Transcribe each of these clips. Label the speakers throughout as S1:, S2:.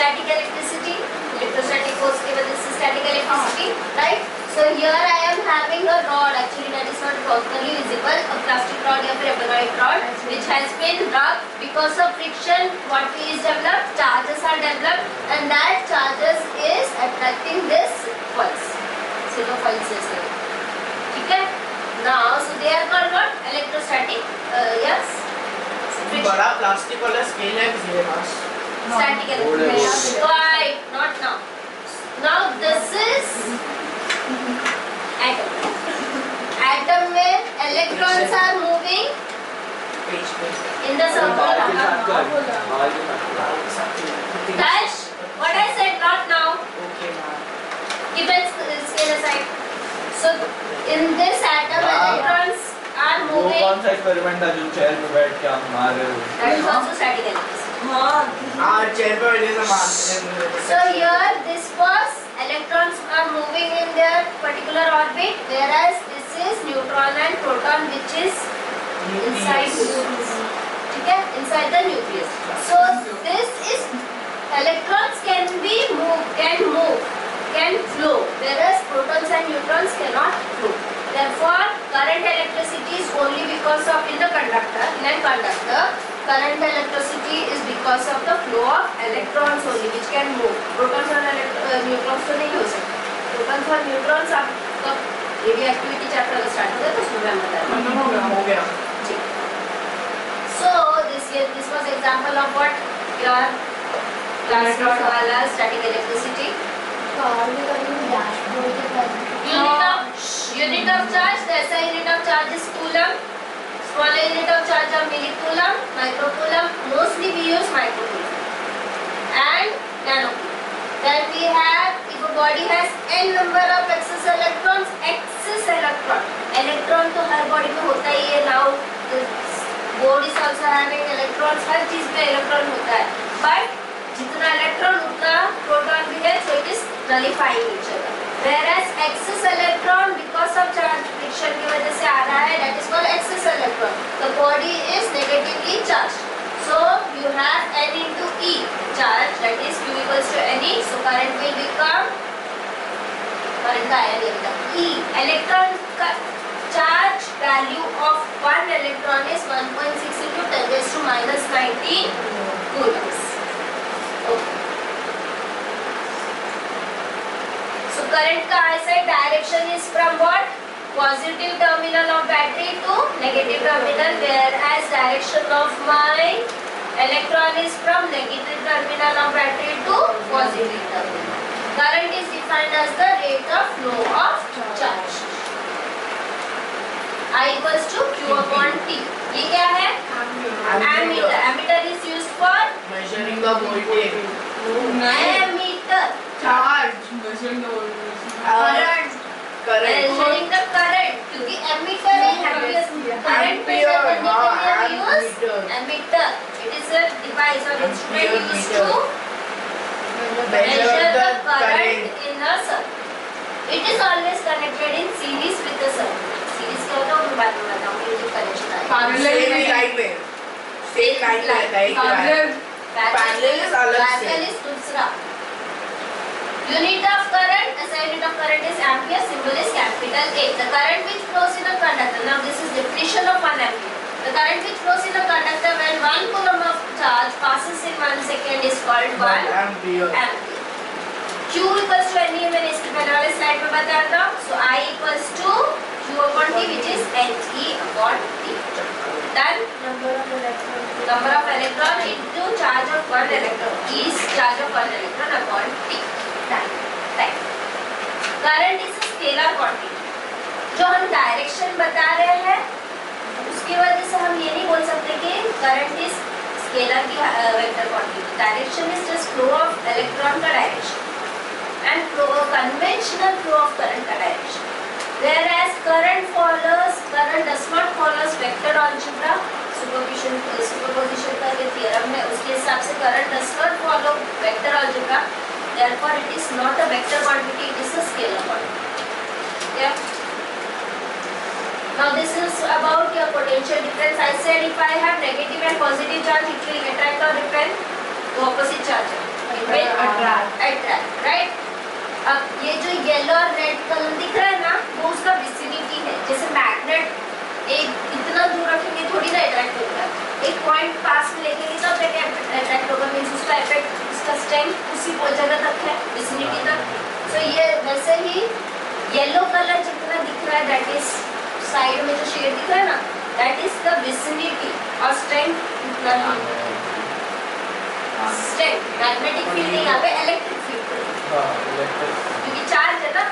S1: static electricity, electrostatic force की वजह से static electricity, right? So here I am having a rod, actually that is not properly visible, a plastic rod या फिर ebonite rod, which has been rubbed. Because of friction, what is developed? Charges are developed, and that charges is attracting this pulse. Zero pulses. ठीक है? Now, so they are called what? Electrostatic. Yes.
S2: बड़ा plastic वाला scale है मेरे पास.
S1: Static electricity. Right, not now. Now this is atom. Atom में electrons are moving in the circle. Dash, what I said, not now.
S2: Okay, ma'am.
S1: Keep it scale aside. So in this atom, electrons are
S3: वो
S1: moving.
S3: कौन सा experiment था जो chair पे बैठ के आप मार रहे हो?
S1: That is also static electricity.
S2: हाँ चेयर पे बैठे से मारते हैं.
S1: So here this was electrons are moving in their particular orbit, whereas this is neutron and proton, which is inside nucleus. ठीक है? Inside the nucleus. So this is electrons can move, can flow, whereas protons and neutrons cannot flow. Therefore, current electricity is only because of in a conductor. Current electricity is because of the flow of electrons only, which can move. Protons और neutrons तो नहीं हो सकते. Protons और neutrons आपका radioactivity chapter अगर start हो गया तो उसमें मैं बताऊँगा.
S2: हो गया.
S1: So this was example of what your class rod वाला static electricity. Unit of charge, the SI unit of charge is coulomb. Smaller unit of charge are millicoulomb, microcoulomb. Mostly we use microcoulomb and nanocoulomb. Then we have, if a body has n number of excess electrons, electron तो हर body में होता ही है. Now the board is also having electrons. हर चीज में electron होता है. But जितना electron उतना proton भी है, so it is nullifying each other. Whereas excess electron because of charge friction की वजह से आ रहा है, that is called excess electron. The body is negatively charged. So you have n into E charge, that is Q equals to Ne. So current will become current का E. Electron का charge value of one electron is 1.6 into 10 raised to minus 19 coulombs. Okay. So current का ऐसा direction is from what? Positive terminal of battery to negative terminal, whereas direction of my electron is from negative terminal of battery to positive terminal. Current is defined as the rate of flow of charge. I equals to Q upon T. ये क्या है? Ammeter. Ammeter is used for
S2: measuring the voltage.
S1: ammeter.
S2: Charge.
S1: Measuring the current. क्योंकि ammeter है current measure करने के लिए we use ammeter. It is a device or instrument used to measure the current in a circuit. It is always connected in series with the circuit. Series क्या होता है वो बाद में बताऊंगी जो connection आएगा.
S2: Same line में. Same line रहता है. Parallel is अलग से.
S1: Parallel is दूसरा. Unit of current, SI unit of current is ampere, symbol is capital A. The current which flows in a conductor, now this is definition of 1 ampere. The current which flows in a conductor when 1 coulomb of charge passes in 1 second is called 1 ampere. Q equals to Ne मैंने इसके पहले वाले slide में बताया था. So I equals to Q upon T, which is Ne upon T. Then number of electron into charge of 1 electron is charge of 1 electron upon T. Time. Current is a scalar quantity. जो हम direction बता रहे हैं उसकी वजह से हम ये नहीं बोल सकते कि करंट इज स्केलर की vector quantity. Direction is just flow of electron का direction and flow conventional flow of current का direction. Whereas current does not follows vector algebra. Superposition का ये theorem है, उसके हिसाब से current does not follow vector algebra. Therefore, it is not a vector quantity; it is a scalar quantity. Yeah. Now this is about your potential difference. I said if I have negative and positive charge, it will attract or repel the opposite charge. attract, right? अब ये जो yellow और red colour दिख रहा है ना, वो उसका विसिनिटी है। जैसे मैग्नेट एक इतना दूर रखेंगे थोड़ी ना अट्रैक्ट होगा, एक पॉइंट पास में लेके तब जाके अट्रैक्ट होगा, मीन्स उसका इफेक्ट, उसका स्ट्रेंथ उसी जगह तक है, विसिनिटी तक। तो ये वैसे ही येलो कलर जितना दिख रहा है, दैट इज साइड में जो शेड दिख रहा है ना, दैट इज द विसिनिटी, और स्ट्रेंथ उतना ही स्ट्रेंथ, मैग्नेटिक फील्ड नहीं, यहाँ पे इलेक्ट्रिक फील्ड, क्योंकि चार्ज है ना।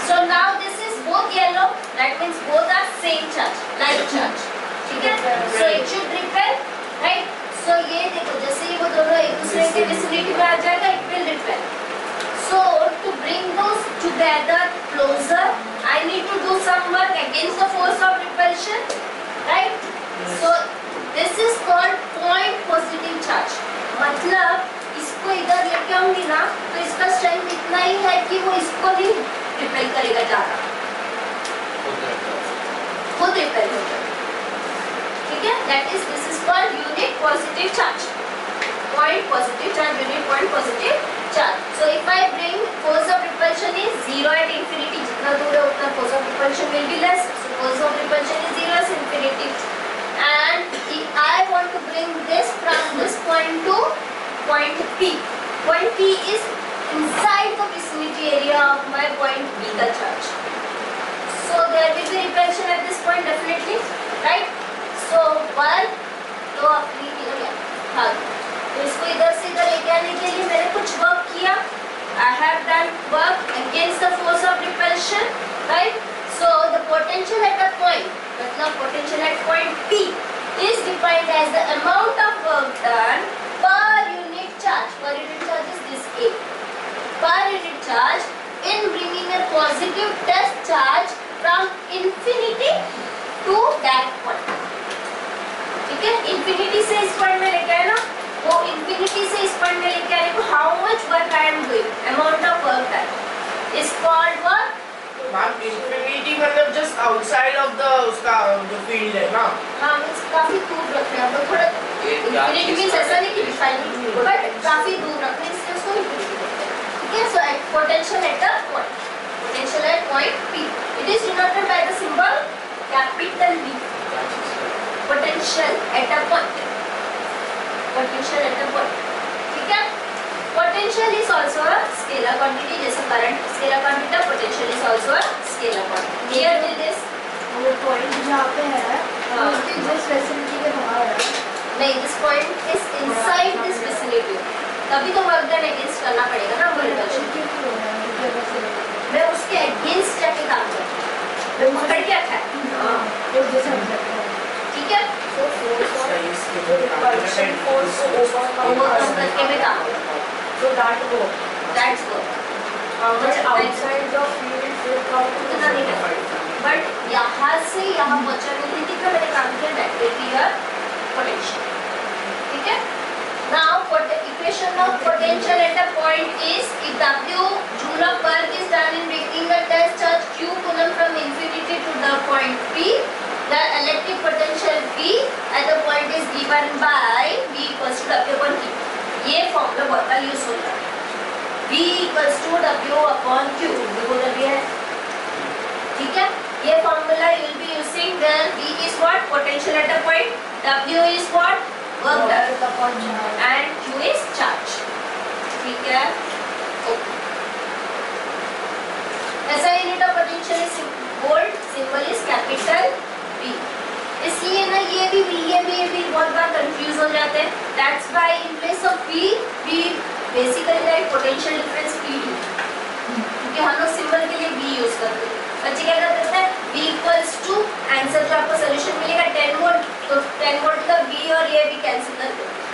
S1: So now this is both yellow, that means both are same charge, like charge, ठीक है? So it should repel, right? So ये देखो, जैसे ही वो दोनों एक दूसरे के vicinity में आ जाएगा, it will repel. So to bring those together closer, I need to do some work against the force of repulsion, right? So this is called point positive charge. मतलब इसको इधर लेके आऊंगी ना, तो इसका स्ट्रेंथ इतना ही है कि वो इसको नहीं रिपेल करेगा ज्यादा, खुद रिपेल हो जाएगा, ठीक है? That is, this is called unit positive charge. Point positive charge, unit point positive charge. So if I bring force of repulsion is 0 at infinity, जितना दूर है उतना force of repulsion will be less. So force of repulsion is 0 at infinity. And if I want to bring this from this point to point P. Point P is inside the vicinity area of my point B का charge. So there will be repulsion at this point definitely, right? So one, तो अपनी हाँ, तो इसको इधर से इधर लेके आने के लिए मैंने कुछ वर्क किया. I have done work against the force of repulsion, right? So the potential at a point, मतलब potential at point P is defined as the amount of work done per unit charge. Per unit charge is this A. Per unit charge in bringing a positive test charge from infinity to that point. ठीक है? Infinity से इस point में लेके आए ना, वो infinity से इस point में लेके आने को how much work I am doing, amount of work done is called what?
S2: Ma'am infinity मतलब just outside of the उसका जो field है ना?
S1: हाँ, means काफी दूर रख रहे हैं, तो थोड़ा infinity means ऐसा नहीं कि defining, but काफी दूर रख रहे हैं, इसलिए उसको infinity बोलते हैं, ठीक है? So at potential at a point, potential at point P, it is denoted by the symbol capital B. Potential at a point, potential at a point, ठीक है? Potential is also a scalar quantity, जैसे current scalar quantity, potential is also a scalar quantity. Clear with this?
S4: वो point जहाँ पे है, उसके जिस vicinity के बाहर है,
S1: नहीं, this point is inside this vicinity. तभी तो work done against करना पड़ेगा ना वो repulsion. मैं उसके against जाके काम करती हूँ, मैं पकड़ के रखा है,
S4: वो जैसे हम करते हैं,
S1: ठीक है?
S4: तो force of repulsion force को overcome
S1: करके मैं काम करती हूँ.
S4: so that work.
S1: That's work.
S4: How much outside the field will come to
S1: उतना नहीं कर बट यहाँ से यहाँ पहुँचने का मैंने काम किया, that will be your potential, ठीक है? Now equation of potential at a point is if W joule of work is done in bringing a test charge Q coulomb from infinity to the point P, the electric potential V at the point is given by V equals to W upon Q. ये formula बहुत बार use होता है, V equals to W upon Q, वो W है, ठीक है? ये formula you will be using where V is what? Potential at a point, W is what? Work done, and Q is charge, ठीक है? Okay. ऐसा unit of potential is volt, symbol is capital V. इसलिए ना ये भी बहुत बार confuse हो जाते हैं. That's why in place of V, we basically write potential difference PD, क्योंकि हम लोग सिंबल के लिए V यूज करते हैं. बच्चे क्या करते हैं? V equals to आंसर जो आपको सोल्यूशन मिलेगा 10 वोल्ट, तो 10 वोल्ट का V और ये भी कैंसिल कर देते हैं.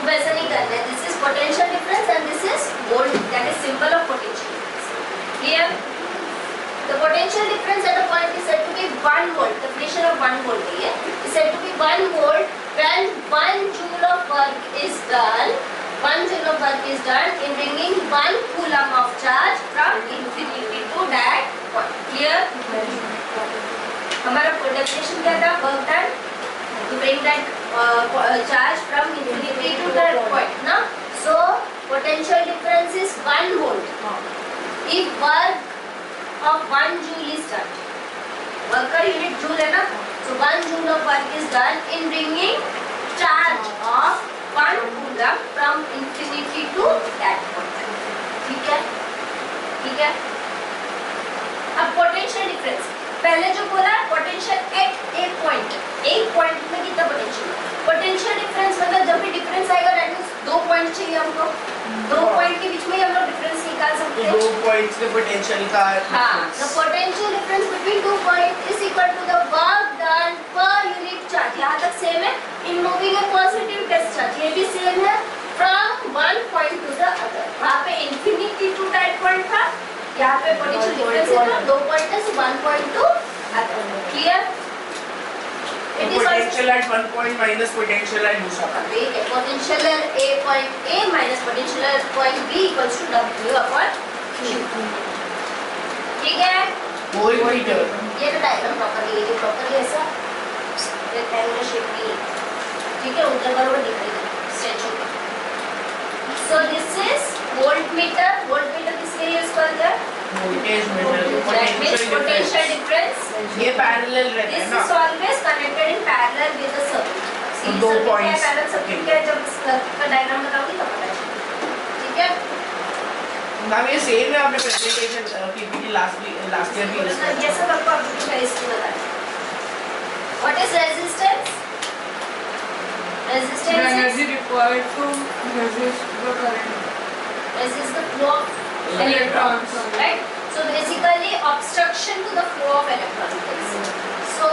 S1: तो वैसा नहीं करना है. This is potential difference and this is volt, that is symbol of potential difference. Clear? The potential difference at a point is said to be 1 volt. Definition of 1 volt is said to be 1 volt when 1 joule of work is done. 1 joule of work is done in bringing 1 coulomb of charge from infinity to that point. Clear? हमारा definition क्या था? Work done to bring that charge from infinity to that point. if work of 1 joule is done, work का unit joule है ना, so 1 joule of work is done in bringing charge of 1 coulomb from infinity to that point. ठीक है, ठीक है. अब potential difference, पहले जो बोला पोटेंशियल एट ए पॉइंट, एक पॉइंट में कितना पोटेंशियल. पोटेंशियल डिफरेंस मतलब जब भी डिफरेंस आएगा दैट मींस 2 पॉइंट चाहिए हमको, 2 पॉइंट के बीच में ही हम लोग डिफरेंस निकाल सकते हैं.
S2: 2 पॉइंट्स के पोटेंशियल का
S1: हाँ, the potential difference between 2 points is equal to the work done per unit charge. यहाँ तक सेम है. In moving a positive test charge, ये भी सेम है. From one point to the other. वहाँ पे infinity to that point था. यहाँ पे potential difference है तो 2 point है, so 1 point to other. Clear? It is
S2: potential at one point minus potential at दूसरा point.
S1: ठीक है. Potential at a point A minus potential at point B equals to W upon Q. ठीक है.
S2: Voltmeter.
S1: ये तो diagram properly है, properly ऐसा rectangular shape की है. ठीक है, उधर बराबर दिख रही है स्ट्रेच होकर. So this is voltmeter. Voltmeter किसके लिए यूज करते हैं?
S2: Voltage meter.
S1: That means
S2: Potential
S1: potential
S2: difference.
S1: difference.
S2: ये parallel रहता है
S1: This
S2: ना.
S1: is always connected in parallel with the circuit.
S2: तो 2 points.
S1: पैरेलल सर्किट के जब सर्किट का डायग्राम बताऊंगी तब पता चलेगा. ठीक है.
S2: मैम ये सेम है आपने प्रेजेंटेशन पीपीटी लास्ट ईयर भी यूज किया.
S1: ये सब आपको अभी का इसको बताया. What is resistance? Resistance is
S5: energy required to resist the current.
S1: resist the flow of electrons, right? So basically obstruction to the flow of electrons. So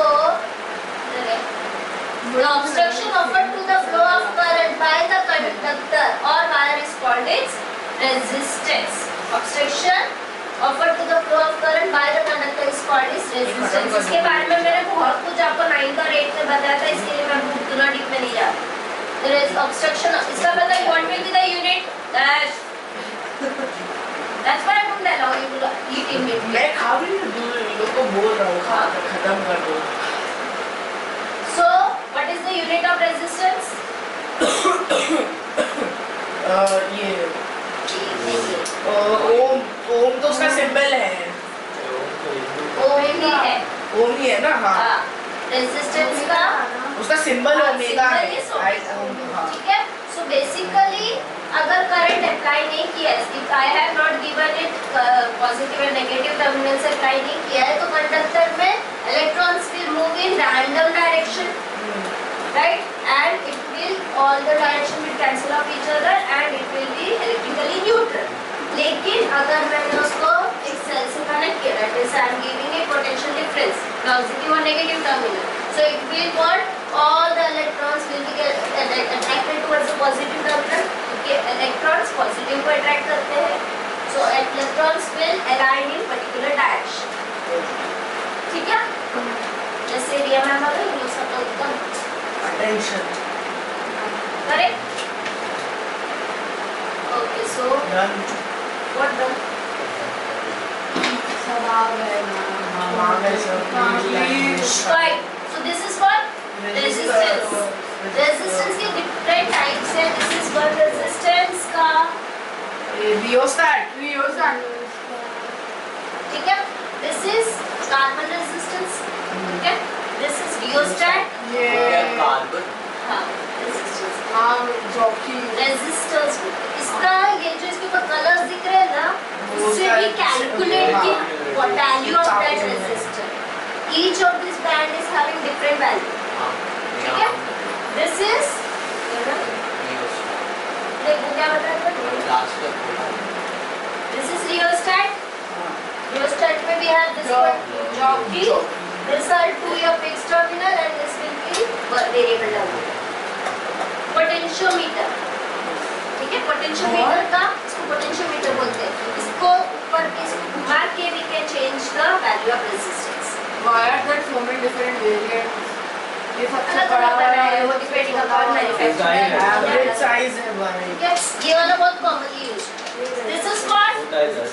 S1: the obstruction offered to the flow of current by the conductor or wire is called its resistance. Obstruction offered to the flow of current by the conductor is called its resistance. इसके बारे में मैंने बहुत कुछ आपको 9 का rate में बताया था, इसके लिए मैं उतना डीप में नहीं जा रही. There is obstruction. इसका मतलब you want me to the unit dash. That's why I don't allow you to eat in between.
S2: मैं खा भी नहीं दूँ, इन लोगों को बोल रहा हूँ खा खत्म कर दो.
S1: So, what is the unit of resistance?
S2: ये ओम तो उसका सिंबल है.
S1: ओम ही है.
S2: ओम ही है ना. हाँ.
S1: रेजिस्टेंस का
S2: उसका सिंबल ओमेगा है. हाँ.
S1: ठीक है. So basically, अगर करंट अप्लाई नहीं किया है, if I have not given it positive and negative terminal से अप्लाई नहीं किया है, तो कंडक्टर में electrons will move in random direction, right? And it will all the direction will cancel off each other and it will be electrically neutral. लेकिन अगर मैंने उसको एक सेल से कनेक्ट किया, that is I am giving a potential difference, positive और negative terminal, so it will what all the electrons will be attracted towards the positive terminal. Okay, electrons positive को attract करते हैं, so electrons will align in particular direction. ठीक है? जैसे area में हमारे ये लोग सब एकदम
S2: Attention.
S1: correct. Okay, so
S2: Done.
S1: what done?
S4: सब आ गए ना.
S2: हाँ गए सब.
S1: Right. So this is what resistance. Resistance के different types हैं. This is what resistance का.
S2: Rheostat.
S1: ठीक है? This is carbon resistance. ठीक है? This is rheostat.
S3: कार्बन
S1: हाँ, resistance.
S4: हाँ, जॉकी.
S1: Resistors. इसका ये जो इसके ऊपर कलर्स दिख रहे हैं ना, उससे भी calculate की value of that resistor. Each of this band is having different value. ठीक है? This is देखो क्या बताया था? This is rheostat. Rheostat में we have this one jockey. These are two your fixed terminal and this will be variable terminal. Potentiometer. ठीक है? Potentiometer का इसको potentiometer बोलते हैं. इसको ऊपर इसको घुमा के we can change the value of resistance.
S5: Why are there so many different variants? ये सबसे
S1: अलग
S5: बड़ा
S1: अलग
S5: वाला
S1: है
S5: है
S1: वो depending upon manufacturer.
S2: Average size है भाई.
S1: ठीक है? ये वाला बहुत commonly used. This is what?
S3: होता है sir.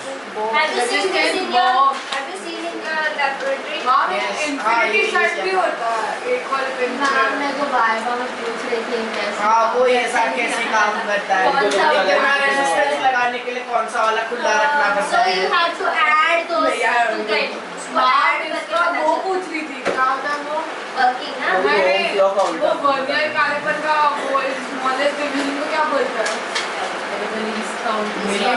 S1: Have you seen this in your? Have you seen in laboratory?
S5: हाँ
S2: Yes,
S5: infinity
S2: हाँ,
S5: set
S2: ये
S5: भी होता है एक वाले पेन
S4: मैम मैं जो वाइवा में पूछ रही थी कैसे
S2: हाँ वो ऐसा कैसे काम करता है
S1: कौन सा
S2: इतना
S3: वाला?
S2: रेजिस्टेंस लगाने के लिए कौन सा वाला खुला रखना
S1: So
S2: पड़ता
S1: you
S2: है
S1: have to add those
S2: Yeah.
S1: to get
S5: ma'am इसका वो पूछ रही थी क्या होता है वो
S1: working ना.
S3: वो
S5: नहीं
S3: Ohms law का उल्टा
S5: वो वर्नियर कैलिपर का वो स्मॉलेस्ट डिवीजन को क्या बोलता है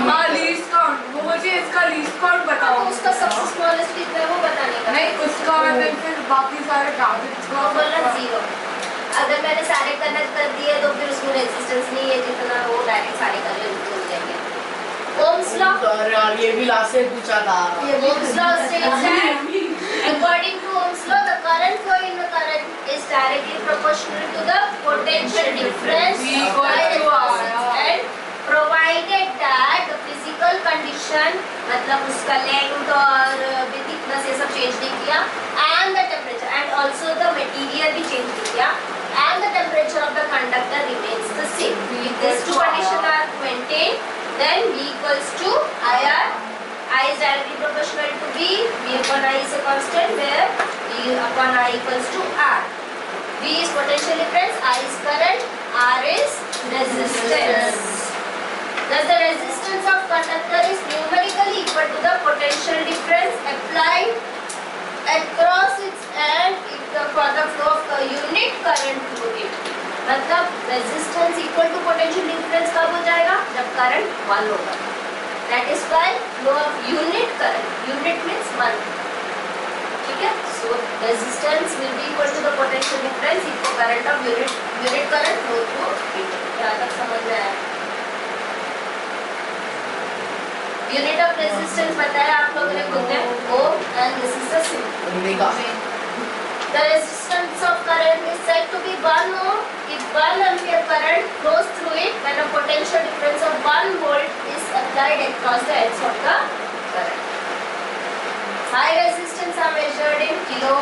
S5: हाँ लीस्ट काउंट वो मुझे इसका लीस्ट काउंट
S1: तो
S5: बताओ
S1: उसका सबसे smallest कितना है वो बताने का.
S5: नहीं उसका मतलब फिर बाकी सारे गैजेट्स
S1: वो बोला 0. अगर मैंने सारे कनेक्ट कर दिए तो फिर उसमें रेजिस्टेंस नहीं है जितना वो डायरेक्ट सारे कर हो जाएंगे. Ohm's law.
S2: और यार ये भी लास्ट से पूछा था
S1: Ohm's law states that according to Ohm's law, the current flow in the current is directly proportional to the potential difference
S5: V equals
S1: by
S5: to R.
S1: and provided that the physical condition मतलब उसका length और thickness ये सब change नहीं किया and the temperature and also the material भी change नहीं किया and the temperature of the conductor remains the same. If these two conditions are maintained, then V equals to IR. I is directly proportional to V. V upon I is a constant where V upon I equals to R. V is potential difference, I is current, R is resistance. Thus the resistance of conductor is numerically equal to the potential difference applied across its end if the for the flow of the unit current through it. मतलब resistance equal to potential difference कब हो जाएगा जब current 1 होगा. That is why flow of unit current. Unit means 1. ठीक है? So resistance will be equal to the potential difference if the current of unit current flow through it. यहाँ तक समझ में आया? Unit of resistance बताया आप लोगों ने खुद ने ohm and this is the symbol.
S2: Omega
S1: The resistance of current is said to be 1 ohm if 1 ampere current flows through it when a potential difference of 1 volt is applied across the edge of the current. High resistance are measured in kilo